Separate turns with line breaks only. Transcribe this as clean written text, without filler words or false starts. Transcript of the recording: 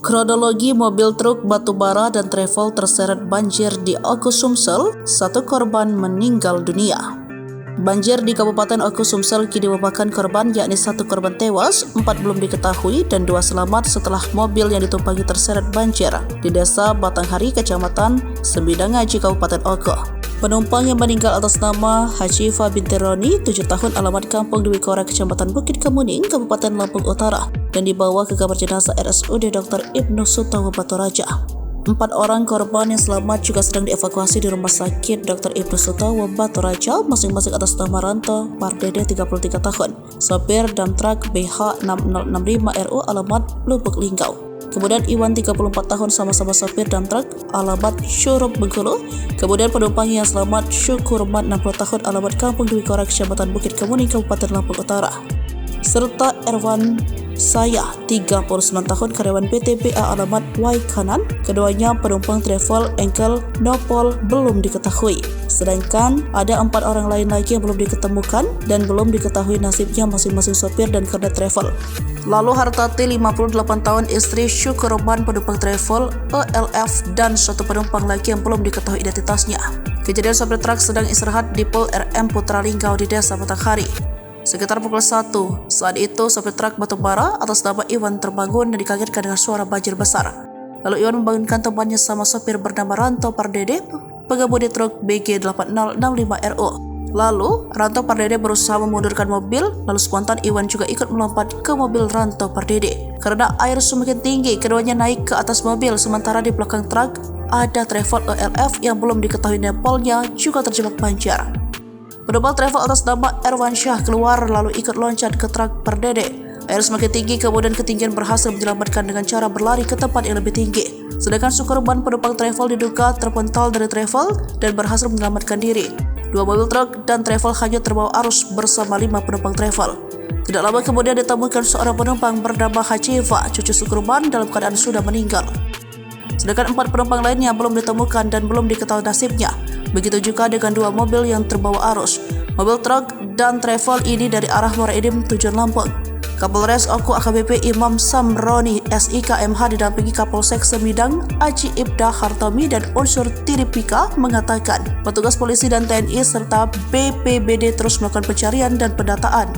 Kronologi mobil truk batubara dan travel terseret banjir di Oku Sumsel, satu korban meninggal dunia. Banjir di Kabupaten Oku Sumsel kini memakan korban, yakni satu korban tewas, 4 belum diketahui, dan 2 selamat setelah mobil yang ditumpangi terseret banjir di Desa Batanghari, Kecamatan Sembidangaji, Kabupaten Oku. Penumpang yang meninggal atas nama Hajifa binti Roni, 7 tahun, alamat Kampung Dwi Kora, Kecamatan Bukit Kemuning, Kabupaten Lampung Utara, dan dibawa ke kamar jenazah RSUD Dr. Ibnu Sutowo Batu Raja. 4 orang korban yang selamat juga sedang dievakuasi di Rumah Sakit Dr. Ibnu Sutowo Batu Raja, masing-masing atas nama Ranto Pardede, 33 tahun, sopir dump truck BH6065RU, alamat Lubuk Linggau. Kemudian Iwan, 34 tahun, sama-sama sopir dump truck, alamat Syurup, Bengkulu. Kemudian penumpang yang selamat Syukurman, 60 tahun, alamat Kampung Dwi Kora, Kecamatan Bukit Kemuning, Kabupaten Lampung Utara. Serta Erwan Saya, 39 tahun, karyawan PT BA, alamat Waikanan. Keduanya penumpang travel Engkel Nopol belum diketahui. Sedangkan ada 4 orang lain lagi yang belum diketemukan dan belum diketahui nasibnya masing-masing sopir dan kernet travel. Lalu Hartati, 58 tahun, istri Syukurman, penumpang travel ELF, dan satu penumpang lagi yang belum diketahui identitasnya. Kejadian sopir truk sedang istirahat di Pol RM Putra Linggau di Desa Batanghari sekitar pukul 1. Saat itu sopir truk batubara atas nama Iwan terbangun dan dikagetkan dengan suara banjir besar. Lalu Iwan membangunkan temannya sama sopir bernama Ranto Pardede, pengemudi truk BG8065RU. Lalu Ranto Pardede berusaha memundurkan mobil, lalu spontan Iwan juga ikut melompat ke mobil Ranto Pardede. Karena air semakin tinggi, keduanya naik ke atas mobil, sementara di belakang truk ada travel ELF yang belum diketahui nepolnya juga terjebak banjir. Penumpang travel atas nama Erwan Syah keluar lalu ikut loncat ke truk Pardede. Air semakin tinggi, kemudian ketinggian berhasil menyelamatkan dengan cara berlari ke tempat yang lebih tinggi. Sedangkan Syukurman, penumpang travel, diduga terpental dari travel dan berhasil menyelamatkan diri. 2 mobil truk dan travel hanyut terbawa arus bersama 5 penumpang travel. Tidak lama kemudian ditemukan seorang penumpang bernama Hajifa, cucu Syukurman, dalam keadaan sudah meninggal. Sedangkan 4 penumpang lainnya belum ditemukan dan belum diketahui nasibnya. Begitu juga dengan 2 mobil yang terbawa arus. Mobil truk dan travel ini dari arah Muara Enim tujuan Lampung. Kapolres Oku AKBP Imam Samroni SIK MH didampingi Kapolsek Semidang Aji Ibda Hartomi dan unsur Tiripika mengatakan petugas polisi dan TNI serta BPBD terus melakukan pencarian dan pendataan.